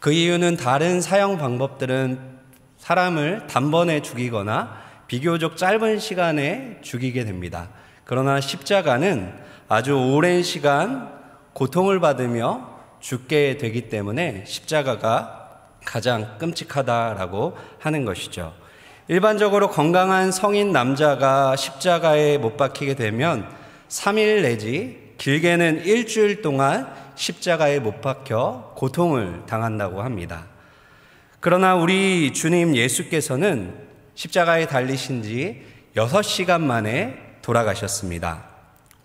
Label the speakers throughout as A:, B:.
A: 그 이유는 다른 사형 방법들은 사람을 단번에 죽이거나 비교적 짧은 시간에 죽이게 됩니다. 그러나 십자가는 아주 오랜 시간 고통을 받으며 죽게 되기 때문에 십자가가 가장 끔찍하다라고 하는 것이죠. 일반적으로 건강한 성인 남자가 십자가에 못 박히게 되면 3일 내지 길게는 일주일 동안 십자가에 못 박혀 고통을 당한다고 합니다. 그러나 우리 주님 예수께서는 십자가에 달리신 지 6시간 만에 돌아가셨습니다.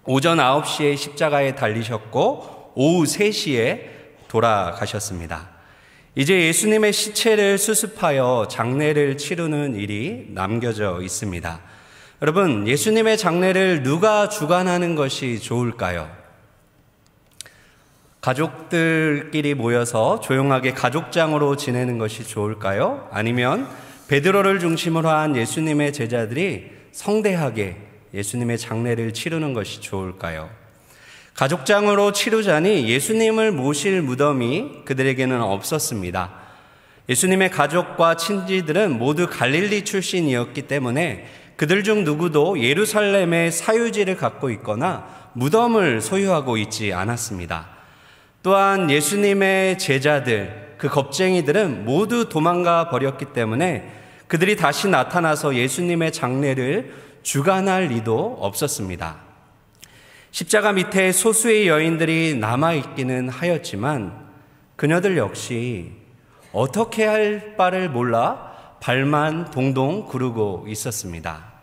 A: 오전 9시에 십자가에 달리셨고 오후 3시에 돌아가셨습니다. 이제 예수님의 시체를 수습하여 장례를 치르는 일이 남겨져 있습니다. 여러분, 예수님의 장례를 누가 주관하는 것이 좋을까요? 가족들끼리 모여서 조용하게 가족장으로 지내는 것이 좋을까요? 아니면 베드로를 중심으로 한 예수님의 제자들이 성대하게 예수님의 장례를 치르는 것이 좋을까요? 가족장으로 치르자니 예수님을 모실 무덤이 그들에게는 없었습니다. 예수님의 가족과 친지들은 모두 갈릴리 출신이었기 때문에 그들 중 누구도 예루살렘의 사유지를 갖고 있거나 무덤을 소유하고 있지 않았습니다. 또한 예수님의 제자들, 그 겁쟁이들은 모두 도망가 버렸기 때문에 그들이 다시 나타나서 예수님의 장례를 주관할 리도 없었습니다. 십자가 밑에 소수의 여인들이 남아있기는 하였지만 그녀들 역시 어떻게 할 바를 몰라 발만 동동 구르고 있었습니다.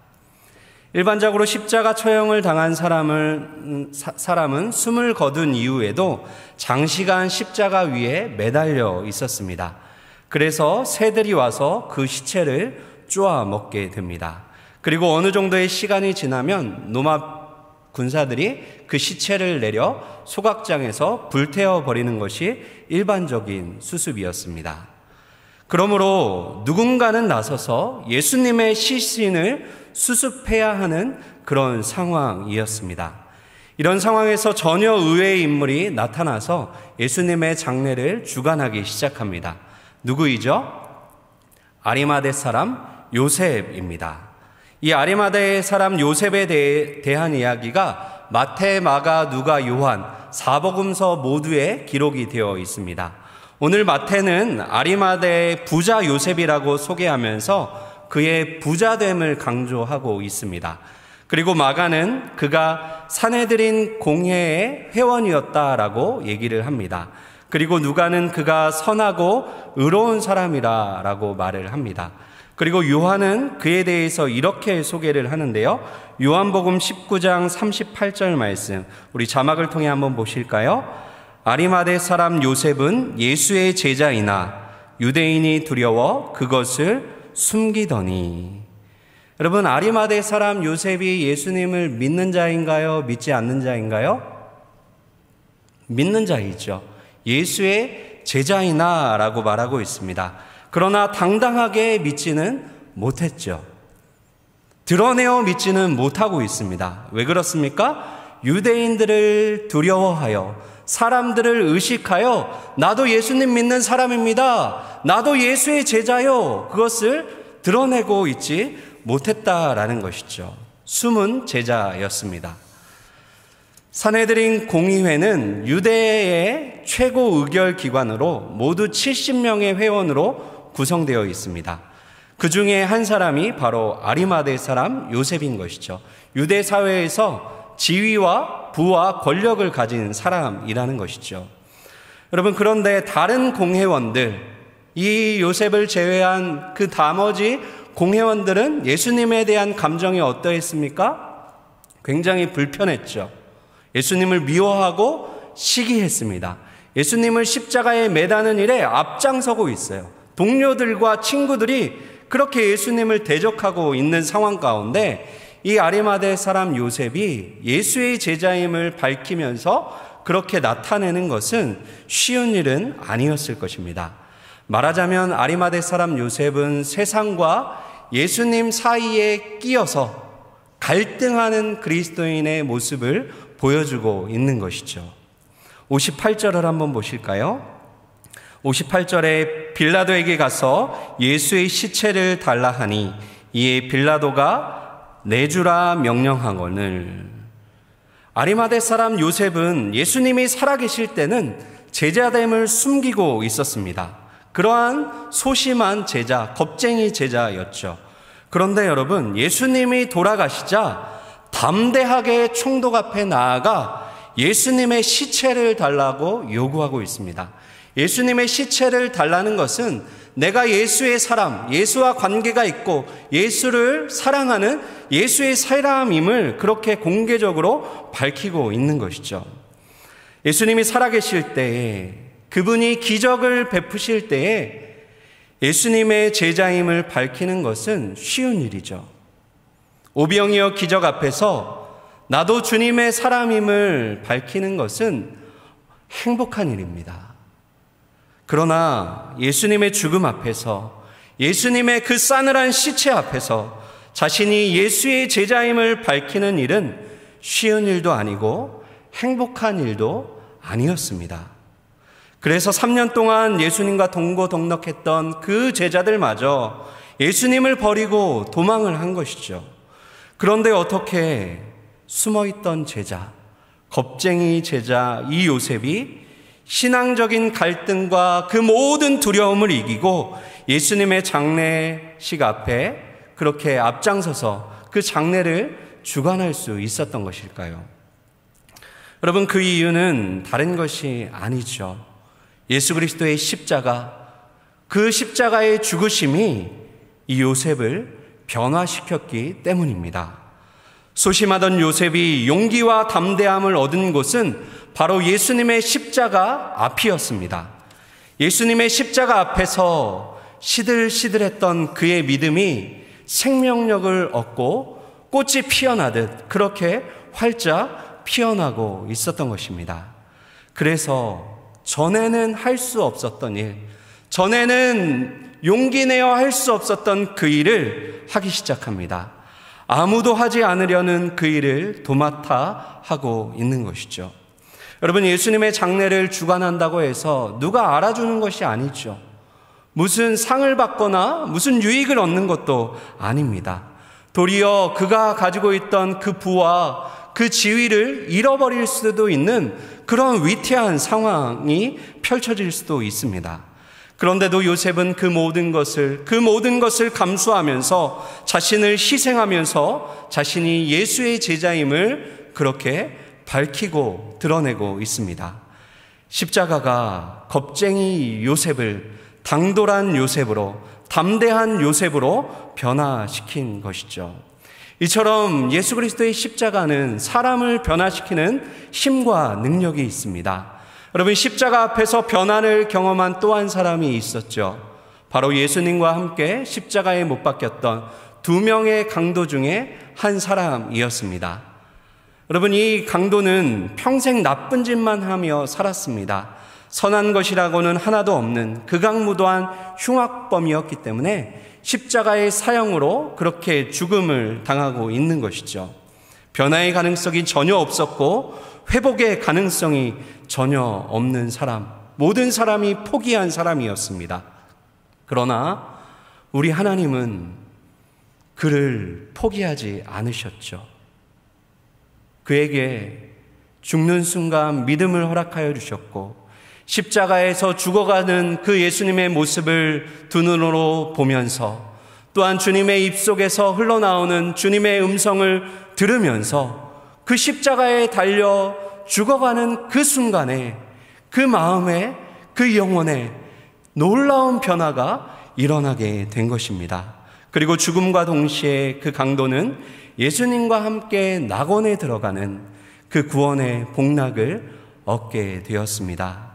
A: 일반적으로 십자가 처형을 당한 사람은 숨을 거둔 이후에도 장시간 십자가 위에 매달려 있었습니다. 그래서 새들이 와서 그 시체를 쪼아 먹게 됩니다. 그리고 어느 정도의 시간이 지나면 로마 군사들이 그 시체를 내려 소각장에서 불태워 버리는 것이 일반적인 수습이었습니다. 그러므로 누군가는 나서서 예수님의 시신을 수습해야 하는 그런 상황이었습니다. 이런 상황에서 전혀 의외의 인물이 나타나서 예수님의 장례를 주관하기 시작합니다. 누구이죠? 아리마대 사람 요셉입니다. 이 아리마대 사람 요셉에 대한 이야기가 마태, 마가, 누가, 요한 4복음서 모두에 기록이 되어 있습니다. 오늘 마태는 아리마대의 부자 요셉이라고 소개하면서 그의 부자됨을 강조하고 있습니다. 그리고 마가는 그가 산헤드린 공회의 회원이었다라고 얘기를 합니다. 그리고 누가는 그가 선하고 의로운 사람이라고 말을 합니다. 그리고 요한은 그에 대해서 이렇게 소개를 하는데요. 요한복음 19장 38절 말씀, 우리 자막을 통해 한번 보실까요? 아리마대 사람 요셉은 예수의 제자이나 유대인이 두려워 그것을 숨기더니. 여러분, 아리마대 사람 요셉이 예수님을 믿는 자인가요? 믿지 않는 자인가요? 믿는 자이죠. 예수의 제자이나 라고 말하고 있습니다. 그러나 당당하게 믿지는 못했죠. 드러내어 믿지는 못하고 있습니다. 왜 그렇습니까? 유대인들을 두려워하여, 사람들을 의식하여 나도 예수님 믿는 사람입니다, 나도 예수의 제자요, 그것을 드러내고 있지 못했다라는 것이죠. 숨은 제자였습니다. 산헤드린 공의회는 유대의 최고 의결 기관으로 모두 70명의 회원으로 구성되어 있습니다. 그 중에 한 사람이 바로 아리마대 사람 요셉인 것이죠. 유대 사회에서 지위와 부와 권력을 가진 사람이라는 것이죠. 여러분, 그런데 다른 공회원들, 이 요셉을 제외한 그 나머지 공회원들은 예수님에 대한 감정이 어떠했습니까? 굉장히 불편했죠. 예수님을 미워하고 시기했습니다. 예수님을 십자가에 매다는 일에 앞장서고 있어요. 동료들과 친구들이 그렇게 예수님을 대적하고 있는 상황 가운데 이 아리마대 사람 요셉이 예수의 제자임을 밝히면서 그렇게 나타내는 것은 쉬운 일은 아니었을 것입니다. 말하자면 아리마대 사람 요셉은 세상과 예수님 사이에 끼어서 갈등하는 그리스도인의 모습을 보여주고 있는 것이죠. 58절을 한번 보실까요? 58절에 빌라도에게 가서 예수의 시체를 달라 하니 이에 빌라도가 내주라 명령하거늘. 아리마대 사람 요셉은 예수님이 살아계실 때는 제자됨을 숨기고 있었습니다. 그러한 소심한 제자, 겁쟁이 제자였죠. 그런데 여러분, 예수님이 돌아가시자 담대하게 총독 앞에 나아가 예수님의 시체를 달라고 요구하고 있습니다. 예수님의 시체를 달라는 것은 내가 예수의 사람, 예수와 관계가 있고 예수를 사랑하는 예수의 사람임을 그렇게 공개적으로 밝히고 있는 것이죠. 예수님이 살아계실 때에, 그분이 기적을 베푸실 때에 예수님의 제자임을 밝히는 것은 쉬운 일이죠. 오병이어 기적 앞에서 나도 주님의 사람임을 밝히는 것은 행복한 일입니다. 그러나 예수님의 죽음 앞에서, 예수님의 그 싸늘한 시체 앞에서 자신이 예수의 제자임을 밝히는 일은 쉬운 일도 아니고 행복한 일도 아니었습니다. 그래서 3년 동안 예수님과 동고동락했던 그 제자들마저 예수님을 버리고 도망을 한 것이죠. 그런데 어떻게 숨어있던 제자, 겁쟁이 제자 이 요셉이 신앙적인 갈등과 그 모든 두려움을 이기고 예수님의 장례식 앞에 그렇게 앞장서서 그 장례를 주관할 수 있었던 것일까요? 여러분, 그 이유는 다른 것이 아니죠. 예수 그리스도의 십자가, 그 십자가의 죽으심이 이 요셉을 변화시켰기 때문입니다. 소심하던 요셉이 용기와 담대함을 얻은 곳은 바로 예수님의 십자가 앞이었습니다. 예수님의 십자가 앞에서 시들시들했던 그의 믿음이 생명력을 얻고 꽃이 피어나듯 그렇게 활짝 피어나고 있었던 것입니다. 그래서 전에는 할 수 없었던 일, 전에는 용기 내어 할 수 없었던 그 일을 하기 시작합니다. 아무도 하지 않으려는 그 일을 도맡아 하고 있는 것이죠. 여러분, 예수님의 장례를 주관한다고 해서 누가 알아주는 것이 아니죠. 무슨 상을 받거나 무슨 유익을 얻는 것도 아닙니다. 도리어 그가 가지고 있던 그 부와 그 지위를 잃어버릴 수도 있는 그런 위태한 상황이 펼쳐질 수도 있습니다. 그런데도 요셉은 그 모든 것을 감수하면서 자신을 희생하면서 자신이 예수의 제자임을 그렇게 밝히고 드러내고 있습니다. 십자가가 겁쟁이 요셉을 당돌한 요셉으로, 담대한 요셉으로 변화시킨 것이죠. 이처럼 예수 그리스도의 십자가는 사람을 변화시키는 힘과 능력이 있습니다. 여러분, 십자가 앞에서 변화를 경험한 또 한 사람이 있었죠. 바로 예수님과 함께 십자가에 못 박혔던 2명의 강도 중에 한 사람이었습니다. 여러분, 이 강도는 평생 나쁜 짓만 하며 살았습니다. 선한 것이라고는 하나도 없는 극악무도한 흉악범이었기 때문에 십자가의 사형으로 그렇게 죽음을 당하고 있는 것이죠. 변화의 가능성이 전혀 없었고 회복의 가능성이 전혀 없는 사람, 모든 사람이 포기한 사람이었습니다. 그러나 우리 하나님은 그를 포기하지 않으셨죠. 그에게 죽는 순간 믿음을 허락하여 주셨고, 십자가에서 죽어가는 그 예수님의 모습을 두 눈으로 보면서, 또한 주님의 입속에서 흘러나오는 주님의 음성을 들으면서 그 십자가에 달려 죽어가는 그 순간에 그 마음에, 그 영혼에 놀라운 변화가 일어나게 된 것입니다. 그리고 죽음과 동시에 그 강도는 예수님과 함께 낙원에 들어가는 그 구원의 복락을 얻게 되었습니다.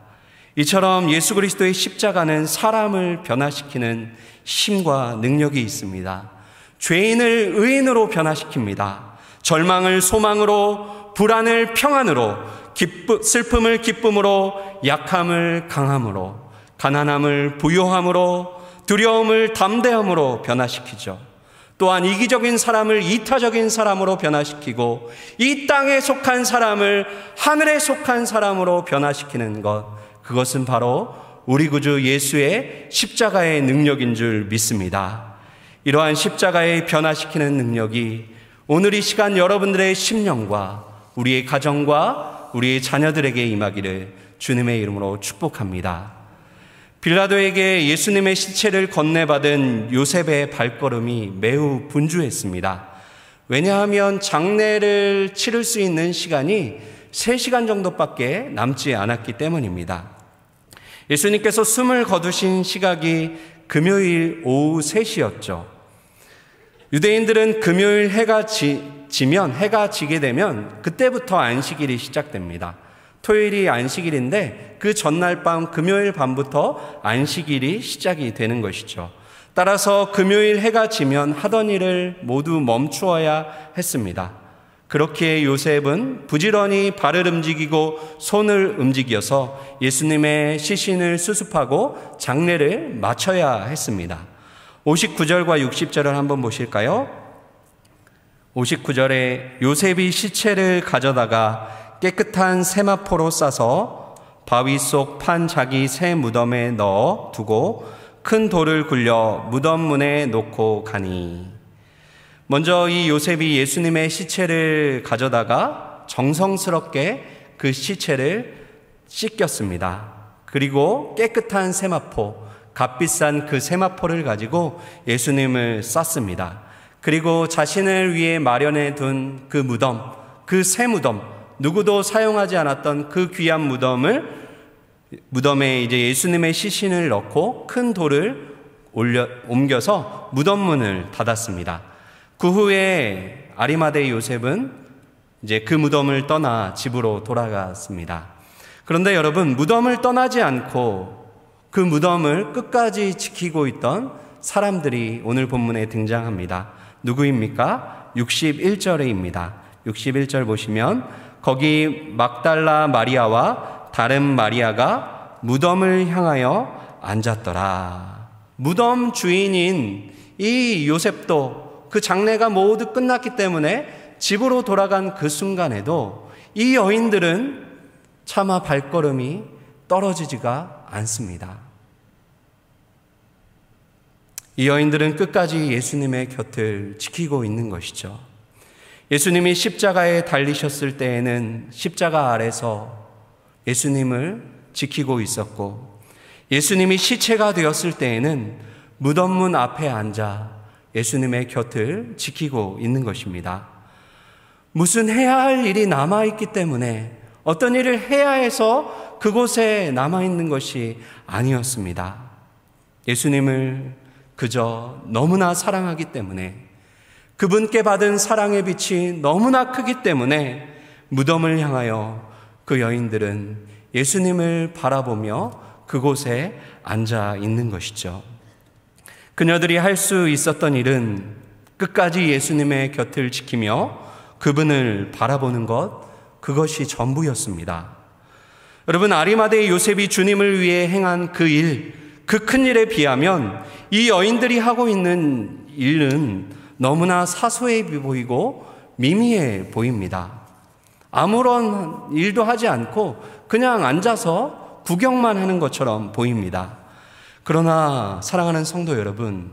A: 이처럼 예수 그리스도의 십자가는 사람을 변화시키는 힘과 능력이 있습니다. 죄인을 의인으로 변화시킵니다. 절망을 소망으로, 불안을 평안으로, 슬픔을 기쁨으로, 약함을 강함으로, 가난함을 부요함으로, 두려움을 담대함으로 변화시키죠. 또한 이기적인 사람을 이타적인 사람으로 변화시키고, 이 땅에 속한 사람을 하늘에 속한 사람으로 변화시키는 것, 그것은 바로 우리 구주 예수의 십자가의 능력인 줄 믿습니다. 이러한 십자가의 변화시키는 능력이 오늘 이 시간 여러분들의 심령과 우리의 가정과 우리의 자녀들에게 임하기를 주님의 이름으로 축복합니다. 빌라도에게 예수님의 시체를 건네받은 요셉의 발걸음이 매우 분주했습니다. 왜냐하면 장례를 치를 수 있는 시간이 3시간 정도밖에 남지 않았기 때문입니다. 예수님께서 숨을 거두신 시각이 금요일 오후 3시였죠. 유대인들은 금요일 해가 지게 되면 그때부터 안식일이 시작됩니다. 토요일이 안식일인데 그 전날 밤 금요일 밤부터 안식일이 시작이 되는 것이죠. 따라서 금요일 해가 지면 하던 일을 모두 멈추어야 했습니다. 그렇기에 요셉은 부지런히 발을 움직이고 손을 움직여서 예수님의 시신을 수습하고 장례를 마쳐야 했습니다. 59절과 60절을 한번 보실까요? 59절에 요셉이 시체를 가져다가 깨끗한 세마포로 싸서 바위 속 판 자기 새 무덤에 넣어 두고 큰 돌을 굴려 무덤 문에 놓고 가니. 먼저 이 요셉이 예수님의 시체를 가져다가 정성스럽게 그 시체를 씻겼습니다. 그리고 깨끗한 세마포, 값비싼 그 세마포를 가지고 예수님을 쌌습니다. 그리고 자신을 위해 마련해 둔 그 무덤, 그 새 무덤, 누구도 사용하지 않았던 그 귀한 무덤에 이제 예수님의 시신을 넣고 큰 돌을 옮겨서 무덤 문을 닫았습니다. 그 후에 아리마대 요셉은 이제 그 무덤을 떠나 집으로 돌아갔습니다. 그런데 여러분, 무덤을 떠나지 않고 그 무덤을 끝까지 지키고 있던 사람들이 오늘 본문에 등장합니다. 누구입니까? 61절에입니다. 61절 보시면 거기 막달라 마리아와 다른 마리아가 무덤을 향하여 앉았더라. 무덤 주인인 이 요셉도 그 장례가 모두 끝났기 때문에 집으로 돌아간 그 순간에도 이 여인들은 차마 발걸음이 떨어지지가 않습니다. 이 여인들은 끝까지 예수님의 곁을 지키고 있는 것이죠. 예수님이 십자가에 달리셨을 때에는 십자가 아래서 예수님을 지키고 있었고, 예수님이 시체가 되었을 때에는 무덤문 앞에 앉아 예수님의 곁을 지키고 있는 것입니다. 무슨 해야 할 일이 남아있기 때문에 어떤 일을 해야 해서 그곳에 남아있는 것이 아니었습니다. 예수님을 그저 너무나 사랑하기 때문에, 그분께 받은 사랑의 빛이 너무나 크기 때문에 무덤을 향하여 그 여인들은 예수님을 바라보며 그곳에 앉아 있는 것이죠. 그녀들이 할 수 있었던 일은 끝까지 예수님의 곁을 지키며 그분을 바라보는 것, 그것이 전부였습니다. 여러분, 아리마대 요셉이 주님을 위해 행한 그 일, 그 큰 일에 비하면 이 여인들이 하고 있는 일은 너무나 사소해 보이고 미미해 보입니다. 아무런 일도 하지 않고 그냥 앉아서 구경만 하는 것처럼 보입니다. 그러나 사랑하는 성도 여러분,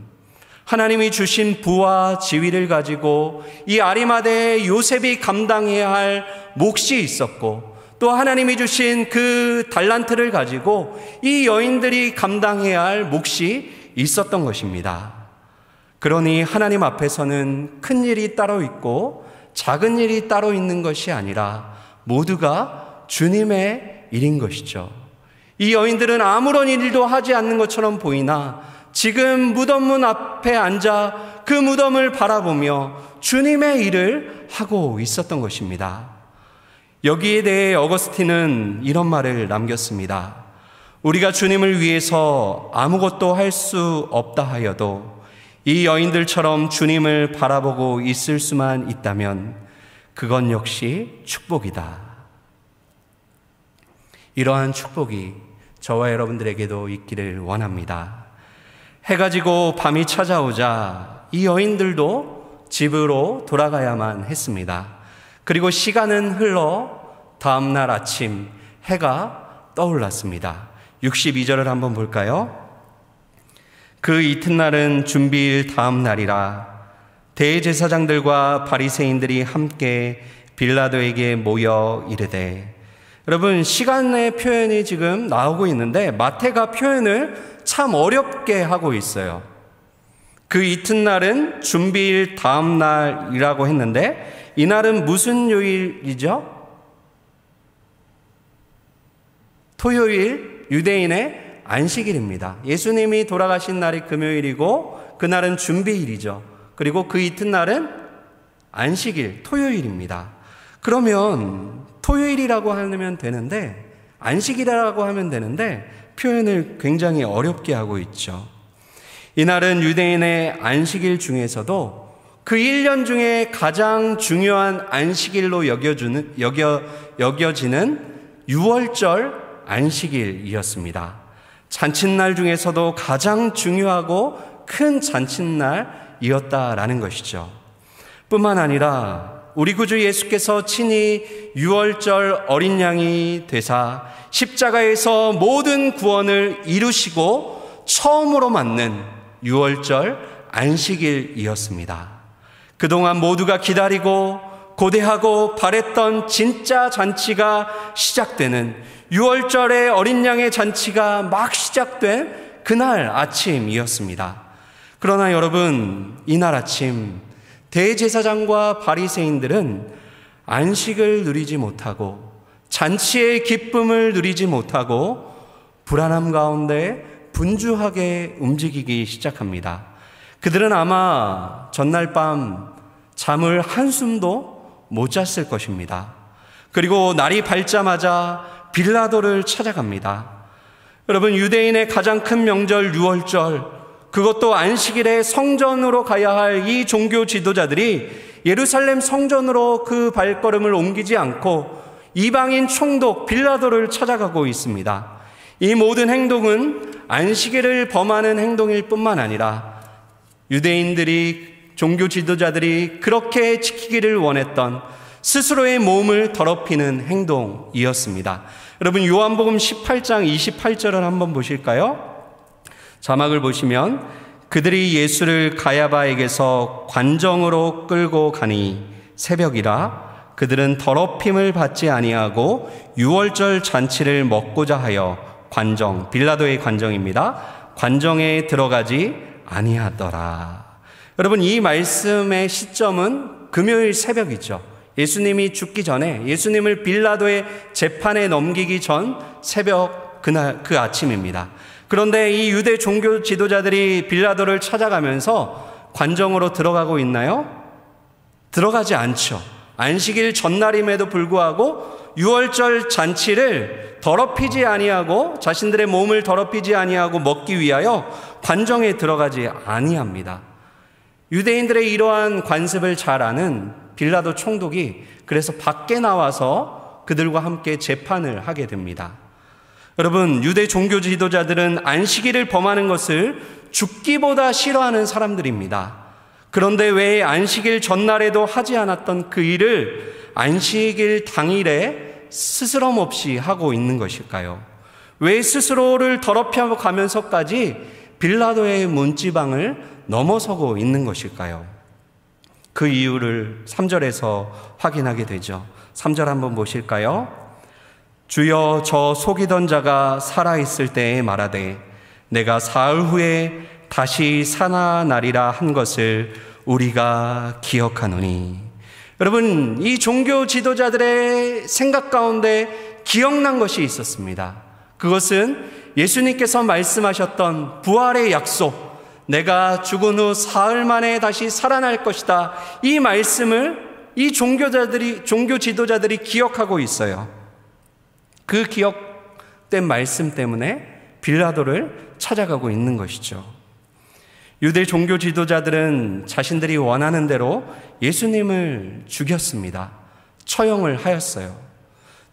A: 하나님이 주신 부와 지위를 가지고 이 아리마대의 요셉이 감당해야 할 몫이 있었고, 또 하나님이 주신 그 달란트를 가지고 이 여인들이 감당해야 할 몫이 있었던 것입니다. 그러니 하나님 앞에서는 큰 일이 따로 있고 작은 일이 따로 있는 것이 아니라 모두가 주님의 일인 것이죠. 이 여인들은 아무런 일도 하지 않는 것처럼 보이나 지금 무덤문 앞에 앉아 그 무덤을 바라보며 주님의 일을 하고 있었던 것입니다. 여기에 대해 어거스틴은 이런 말을 남겼습니다. 우리가 주님을 위해서 아무것도 할 수 없다 하여도 이 여인들처럼 주님을 바라보고 있을 수만 있다면 그건 역시 축복이다. 이러한 축복이 저와 여러분들에게도 있기를 원합니다. 해가 지고 밤이 찾아오자 이 여인들도 집으로 돌아가야만 했습니다. 그리고 시간은 흘러 다음날 아침 해가 떠올랐습니다. 62절을 한번 볼까요? 그 이튿날은 준비일 다음 날이라 대제사장들과 바리새인들이 함께 빌라도에게 모여 이르되. 여러분, 시간의 표현이 지금 나오고 있는데 마태가 표현을 참 어렵게 하고 있어요. 그 이튿날은 준비일 다음 날이라고 했는데 이날은 무슨 요일이죠? 토요일, 유대인의 안식일입니다. 예수님이 돌아가신 날이 금요일이고 그날은 준비일이죠. 그리고 그 이튿날은 안식일, 토요일입니다. 그러면 토요일이라고 하면 되는데 안식일이라고 하면 되는데 표현을 굉장히 어렵게 하고 있죠. 이날은 유대인의 안식일 중에서도 그 1년 중에 가장 중요한 안식일로 여겨지는 유월절 안식일이었습니다. 잔칫날 중에서도 가장 중요하고 큰 잔칫날이었다라는 것이죠. 뿐만 아니라 우리 구주 예수께서 친히 유월절 어린 양이 되사 십자가에서 모든 구원을 이루시고 처음으로 맞는 유월절 안식일이었습니다. 그동안 모두가 기다리고 고대하고 바랬던 진짜 잔치가 시작되는 유월절의 어린 양의 잔치가 막 시작된 그날 아침이었습니다. 그러나 여러분, 이날 아침 대제사장과 바리새인들은 안식을 누리지 못하고 잔치의 기쁨을 누리지 못하고 불안함 가운데 분주하게 움직이기 시작합니다. 그들은 아마 전날 밤 잠을 한숨도 못 잤을 것입니다. 그리고 날이 밝자마자 빌라도를 찾아갑니다. 여러분, 유대인의 가장 큰 명절 유월절, 그것도 안식일에 성전으로 가야 할 이 종교 지도자들이 예루살렘 성전으로 그 발걸음을 옮기지 않고 이방인 총독 빌라도를 찾아가고 있습니다. 이 모든 행동은 안식일을 범하는 행동일 뿐만 아니라 유대인들이, 종교 지도자들이 그렇게 지키기를 원했던 스스로의 몸을 더럽히는 행동이었습니다. 여러분, 요한복음 18장 28절을 한번 보실까요? 자막을 보시면 그들이 예수를 가야바에게서 관정으로 끌고 가니 새벽이라 그들은 더럽힘을 받지 아니하고 유월절 잔치를 먹고자 하여 관정, 빌라도의 관정입니다. 관정에 들어가지 아니하더라. 여러분, 이 말씀의 시점은 금요일 새벽이죠. 예수님이 죽기 전에, 예수님을 빌라도의 재판에 넘기기 전 새벽, 그날 그 아침입니다. 그런데 이 유대 종교 지도자들이 빌라도를 찾아가면서 관정으로 들어가고 있나요? 들어가지 않죠. 안식일 전날임에도 불구하고 유월절 잔치를 더럽히지 아니하고 자신들의 몸을 더럽히지 아니하고 먹기 위하여 관정에 들어가지 아니합니다. 유대인들의 이러한 관습을 잘 아는 빌라도 총독이 그래서 밖에 나와서 그들과 함께 재판을 하게 됩니다. 여러분, 유대 종교 지도자들은 안식일을 범하는 것을 죽기보다 싫어하는 사람들입니다. 그런데 왜 안식일 전날에도 하지 않았던 그 일을 안식일 당일에 스스럼 없이 하고 있는 것일까요? 왜 스스로를 더럽혀 가면서까지 빌라도의 문지방을 넘어서고 있는 것일까요? 그 이유를 3절에서 확인하게 되죠. 3절 한번 보실까요? 주여, 저 속이던 자가 살아있을 때에 말하되 내가 사흘 후에 다시 살아나리라 한 것을 우리가 기억하노니. 여러분, 이 종교 지도자들의 생각 가운데 기억난 것이 있었습니다. 그것은 예수님께서 말씀하셨던 부활의 약속, 내가 죽은 후 사흘 만에 다시 살아날 것이다, 이 말씀을 이 종교 지도자들이 기억하고 있어요. 그 기억된 말씀 때문에 빌라도를 찾아가고 있는 것이죠. 유대 종교 지도자들은 자신들이 원하는 대로 예수님을 죽였습니다. 처형을 하였어요.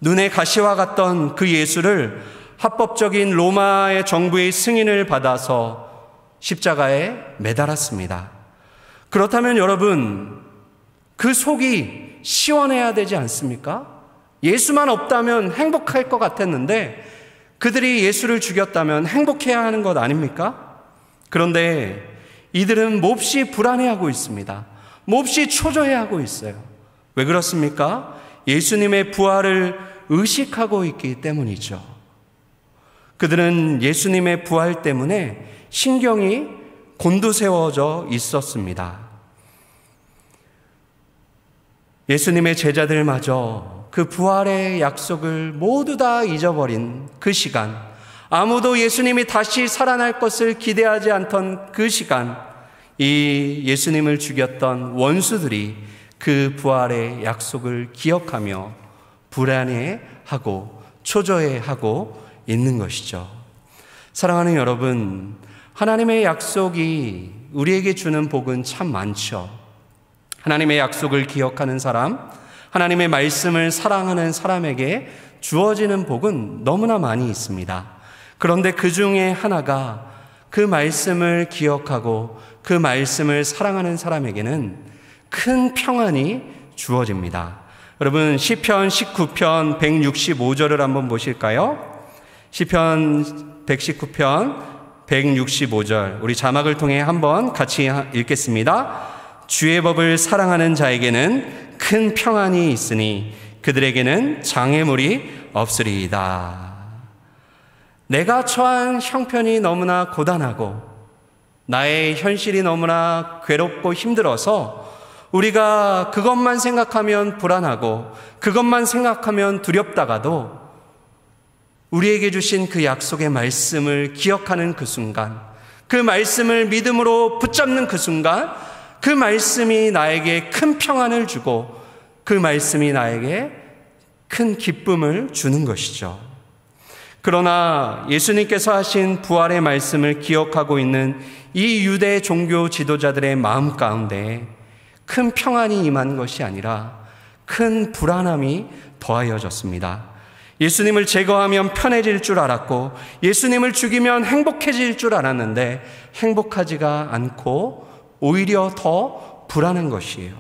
A: 눈에 가시와 같던 그 예수를 합법적인 로마의 정부의 승인을 받아서 십자가에 매달았습니다. 그렇다면 여러분, 그 속이 시원해야 되지 않습니까? 예수만 없다면 행복할 것 같았는데 그들이 예수를 죽였다면 행복해야 하는 것 아닙니까? 그런데 이들은 몹시 불안해하고 있습니다. 몹시 초조해하고 있어요. 왜 그렇습니까? 예수님의 부활을 의식하고 있기 때문이죠. 그들은 예수님의 부활 때문에 신경이 곤두세워져 있었습니다. 예수님의 제자들마저 그 부활의 약속을 모두 다 잊어버린 그 시간, 아무도 예수님이 다시 살아날 것을 기대하지 않던 그 시간, 이 예수님을 죽였던 원수들이 그 부활의 약속을 기억하며 불안해하고 초조해하고 있는 것이죠. 사랑하는 여러분, 하나님의 약속이 우리에게 주는 복은 참 많죠. 하나님의 약속을 기억하는 사람, 하나님의 말씀을 사랑하는 사람에게 주어지는 복은 너무나 많이 있습니다. 그런데 그 중에 하나가 그 말씀을 기억하고 그 말씀을 사랑하는 사람에게는 큰 평안이 주어집니다. 여러분, 시편 19편 165절을 한번 보실까요? 시편 119편 165절, 우리 자막을 통해 한번 같이 읽겠습니다. 주의 법을 사랑하는 자에게는 큰 평안이 있으니 그들에게는 장애물이 없으리이다. 내가 처한 형편이 너무나 고단하고 나의 현실이 너무나 괴롭고 힘들어서 우리가 그것만 생각하면 불안하고 그것만 생각하면 두렵다가도 우리에게 주신 그 약속의 말씀을 기억하는 그 순간, 그 말씀을 믿음으로 붙잡는 그 순간, 그 말씀이 나에게 큰 평안을 주고 그 말씀이 나에게 큰 기쁨을 주는 것이죠. 그러나 예수님께서 하신 부활의 말씀을 기억하고 있는 이 유대 종교 지도자들의 마음 가운데 큰 평안이 임한 것이 아니라 큰 불안함이 더하여졌습니다. 예수님을 제거하면 편해질 줄 알았고 예수님을 죽이면 행복해질 줄 알았는데 행복하지가 않고 오히려 더 불안한 것이에요.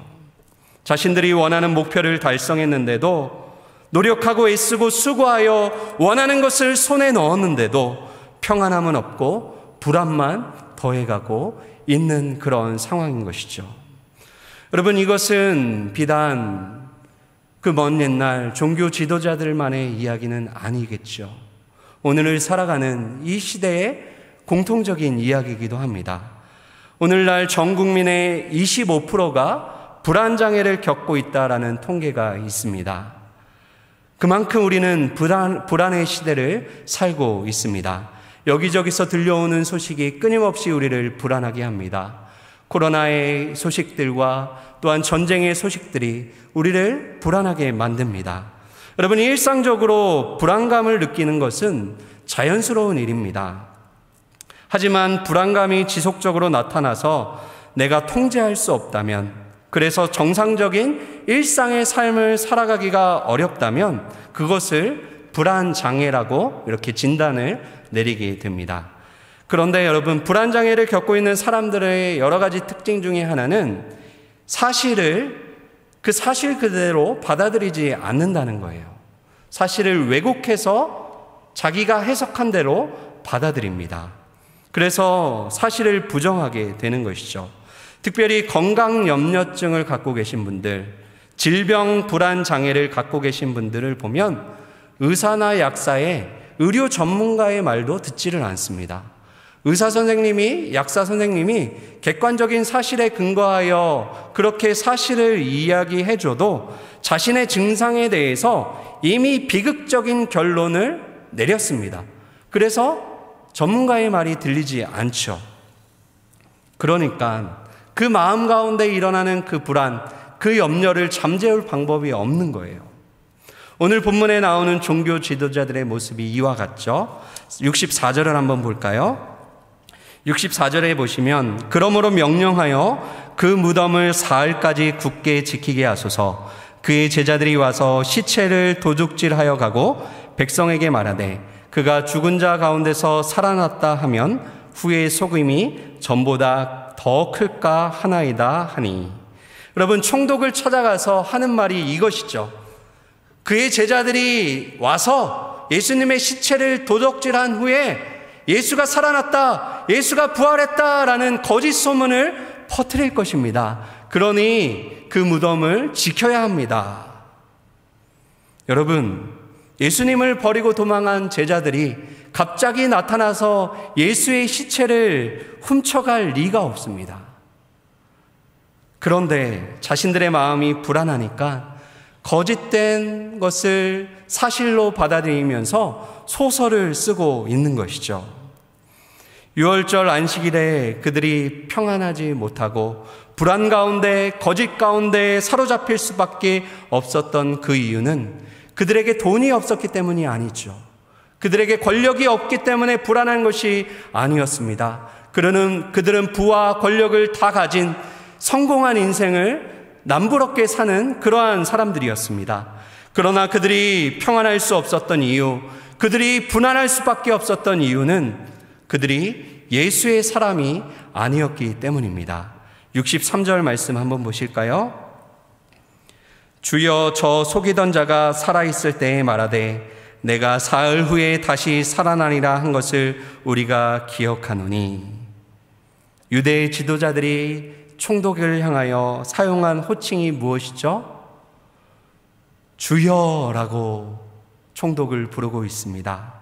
A: 자신들이 원하는 목표를 달성했는데도, 노력하고 애쓰고 수고하여 원하는 것을 손에 넣었는데도 평안함은 없고 불안만 더해가고 있는 그런 상황인 것이죠. 여러분, 이것은 비단 그 먼 옛날 종교 지도자들만의 이야기는 아니겠죠. 오늘을 살아가는 이 시대의 공통적인 이야기이기도 합니다. 오늘날 전 국민의 25%가 불안장애를 겪고 있다라는 통계가 있습니다. 그만큼 우리는 불안의 시대를 살고 있습니다. 여기저기서 들려오는 소식이 끊임없이 우리를 불안하게 합니다. 코로나의 소식들과 또한 전쟁의 소식들이 우리를 불안하게 만듭니다. 여러분, 일상적으로 불안감을 느끼는 것은 자연스러운 일입니다. 하지만 불안감이 지속적으로 나타나서 내가 통제할 수 없다면, 그래서 정상적인 일상의 삶을 살아가기가 어렵다면 그것을 불안장애라고 이렇게 진단을 내리게 됩니다. 그런데 여러분, 불안장애를 겪고 있는 사람들의 여러 가지 특징 중에 하나는 그 사실 그대로 받아들이지 않는다는 거예요. 사실을 왜곡해서 자기가 해석한 대로 받아들입니다. 그래서 사실을 부정하게 되는 것이죠. 특별히 건강염려증을 갖고 계신 분들, 질병 불안 장애를 갖고 계신 분들을 보면 의사나 약사의 의료 전문가의 말도 듣지를 않습니다. 의사 선생님이, 약사 선생님이 객관적인 사실에 근거하여 그렇게 사실을 이야기해줘도 자신의 증상에 대해서 이미 비극적인 결론을 내렸습니다. 그래서 전문가의 말이 들리지 않죠. 그러니까 그 마음 가운데 일어나는 그 불안, 그 염려를 잠재울 방법이 없는 거예요. 오늘 본문에 나오는 종교 지도자들의 모습이 이와 같죠. 64절을 한번 볼까요? 64절에 보시면, 그러므로 명령하여 그 무덤을 사흘까지 굳게 지키게 하소서. 그의 제자들이 와서 시체를 도둑질하여 가고 백성에게 말하되 그가 죽은 자 가운데서 살아났다 하면 후에 속임이 전보다 더 클까 하나이다 하니. 여러분, 총독을 찾아가서 하는 말이 이것이죠. 그의 제자들이 와서 예수님의 시체를 도적질한 후에 예수가 살아났다, 예수가 부활했다라는 거짓 소문을 퍼뜨릴 것입니다. 그러니 그 무덤을 지켜야 합니다. 여러분, 예수님을 버리고 도망한 제자들이 갑자기 나타나서 예수의 시체를 훔쳐갈 리가 없습니다. 그런데 자신들의 마음이 불안하니까 거짓된 것을 사실로 받아들이면서 소설을 쓰고 있는 것이죠. 6월절 안식일에 그들이 평안하지 못하고 불안 가운데, 거짓 가운데 사로잡힐 수밖에 없었던 그 이유는 그들에게 돈이 없었기 때문이 아니죠. 그들에게 권력이 없기 때문에 불안한 것이 아니었습니다. 그들은 부와 권력을 다 가진 성공한 인생을 남부럽게 사는 그러한 사람들이었습니다. 그러나 그들이 평안할 수 없었던 이유, 그들이 분안할 수밖에 없었던 이유는 그들이 예수의 사람이 아니었기 때문입니다. 63절 말씀 한번 보실까요? 주여, 저 속이던 자가 살아있을 때에 말하되 내가 사흘 후에 다시 살아나리라 한 것을 우리가 기억하노니. 유대의 지도자들이 총독을 향하여 사용한 호칭이 무엇이죠? 주여라고 총독을 부르고 있습니다.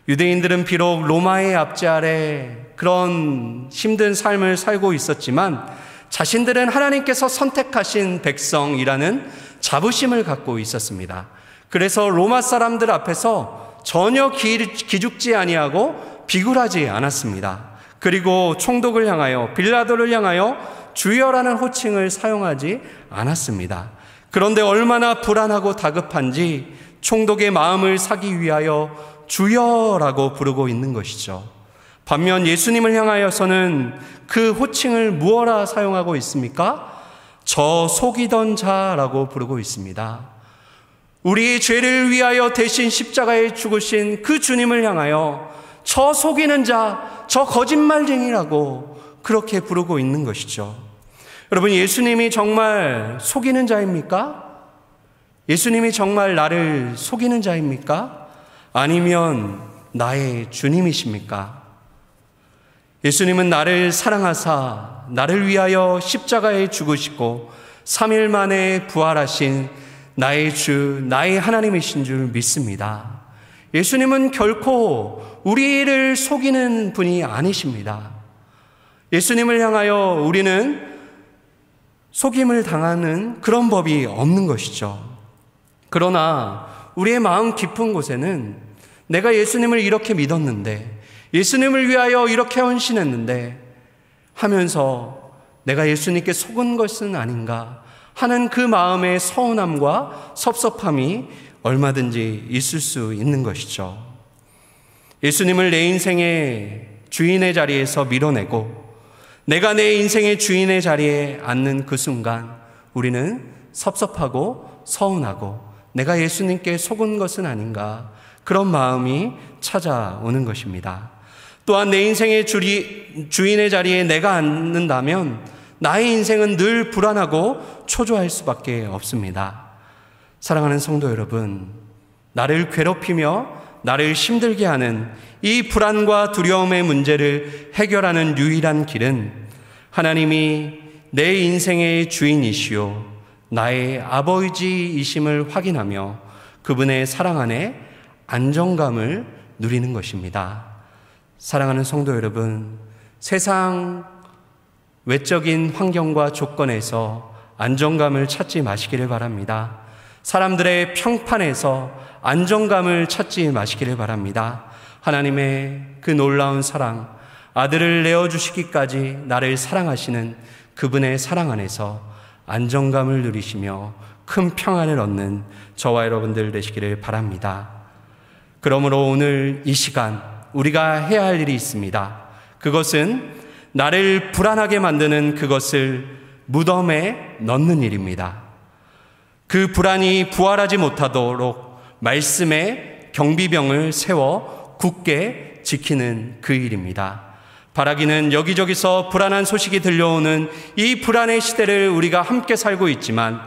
A: 유대인들은 비록 로마의 압제 아래 그런 힘든 삶을 살고 있었지만 자신들은 하나님께서 선택하신 백성이라는 자부심을 갖고 있었습니다. 그래서 로마 사람들 앞에서 전혀 기죽지 아니하고 비굴하지 않았습니다. 그리고 총독을 향하여, 빌라도를 향하여 주여라는 호칭을 사용하지 않았습니다. 그런데 얼마나 불안하고 다급한지 총독의 마음을 사기 위하여 주여라고 부르고 있는 것이죠. 반면 예수님을 향하여서는 그 호칭을 무엇라 사용하고 있습니까? 저 속이던 자라고 부르고 있습니다. 우리의 죄를 위하여 대신 십자가에 죽으신 그 주님을 향하여 저 속이는 자, 저 거짓말쟁이라고 그렇게 부르고 있는 것이죠. 여러분, 예수님이 정말 속이는 자입니까? 예수님이 정말 나를 속이는 자입니까? 아니면 나의 주님이십니까? 예수님은 나를 사랑하사 나를 위하여 십자가에 죽으시고 3일 만에 부활하신 나의 주, 나의 하나님이신 줄 믿습니다. 예수님은 결코 우리를 속이는 분이 아니십니다. 예수님을 향하여 우리는 속임을 당하는 그런 법이 없는 것이죠. 그러나 우리의 마음 깊은 곳에는 내가 예수님을 이렇게 믿었는데, 예수님을 위하여 이렇게 헌신했는데 하면서 내가 예수님께 속은 것은 아닌가 하는 그 마음의 서운함과 섭섭함이 얼마든지 있을 수 있는 것이죠. 예수님을 내 인생의 주인의 자리에서 밀어내고 내가 내 인생의 주인의 자리에 앉는 그 순간 우리는 섭섭하고 서운하고 내가 예수님께 속은 것은 아닌가, 그런 마음이 찾아오는 것입니다. 또한 내 인생의 주인의 자리에 내가 앉는다면 나의 인생은 늘 불안하고 초조할 수밖에 없습니다. 사랑하는 성도 여러분, 나를 괴롭히며 나를 힘들게 하는 이 불안과 두려움의 문제를 해결하는 유일한 길은 하나님이 내 인생의 주인이시요 나의 아버지이심을 확인하며 그분의 사랑 안에 안정감을 누리는 것입니다. 사랑하는 성도 여러분, 세상 외적인 환경과 조건에서 안정감을 찾지 마시기를 바랍니다. 사람들의 평판에서 안정감을 찾지 마시기를 바랍니다. 하나님의 그 놀라운 사랑, 아들을 내어주시기까지 나를 사랑하시는 그분의 사랑 안에서 안정감을 누리시며 큰 평안을 얻는 저와 여러분들 되시기를 바랍니다. 그러므로 오늘 이 시간 우리가 해야 할 일이 있습니다. 그것은 나를 불안하게 만드는 그것을 무덤에 넣는 일입니다. 그 불안이 부활하지 못하도록 말씀의 경비병을 세워 굳게 지키는 그 일입니다. 바라기는 여기저기서 불안한 소식이 들려오는 이 불안의 시대를 우리가 함께 살고 있지만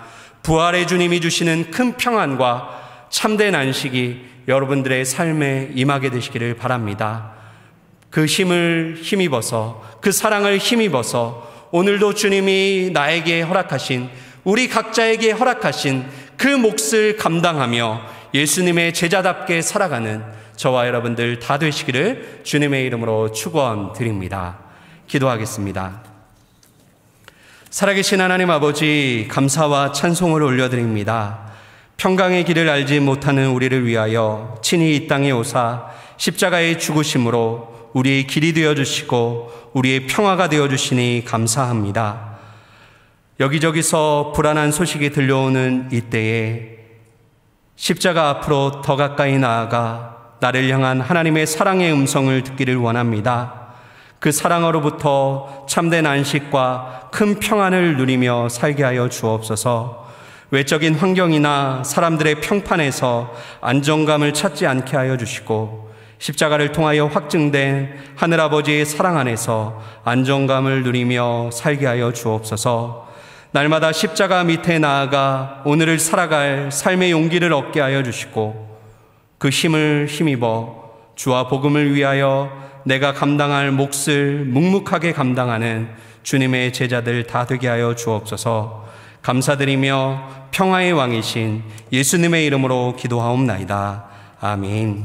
A: 부활의 주님이 주시는 큰 평안과 참된 안식이 여러분들의 삶에 임하게 되시기를 바랍니다. 그 힘을 힘입어서, 그 사랑을 힘입어서 오늘도 주님이 나에게 허락하신, 우리 각자에게 허락하신 그 몫을 감당하며 예수님의 제자답게 살아가는 저와 여러분들 다 되시기를 주님의 이름으로 축원드립니다. 기도하겠습니다. 살아계신 하나님 아버지, 감사와 찬송을 올려드립니다. 평강의 길을 알지 못하는 우리를 위하여 친히 이 땅에 오사 십자가의 죽으심으로 우리의 길이 되어주시고 우리의 평화가 되어주시니 감사합니다. 여기저기서 불안한 소식이 들려오는 이때에 십자가 앞으로 더 가까이 나아가 나를 향한 하나님의 사랑의 음성을 듣기를 원합니다. 그 사랑으로부터 참된 안식과 큰 평안을 누리며 살게 하여 주옵소서. 외적인 환경이나 사람들의 평판에서 안정감을 찾지 않게 하여 주시고 십자가를 통하여 확증된 하늘아버지의 사랑 안에서 안정감을 누리며 살게 하여 주옵소서. 날마다 십자가 밑에 나아가 오늘을 살아갈 삶의 용기를 얻게 하여 주시고 그 힘을 힘입어 주와 복음을 위하여 내가 감당할 몫을 묵묵하게 감당하는 주님의 제자들 다 되게 하여 주옵소서. 감사드리며 평화의 왕이신 예수님의 이름으로 기도하옵나이다. 아멘.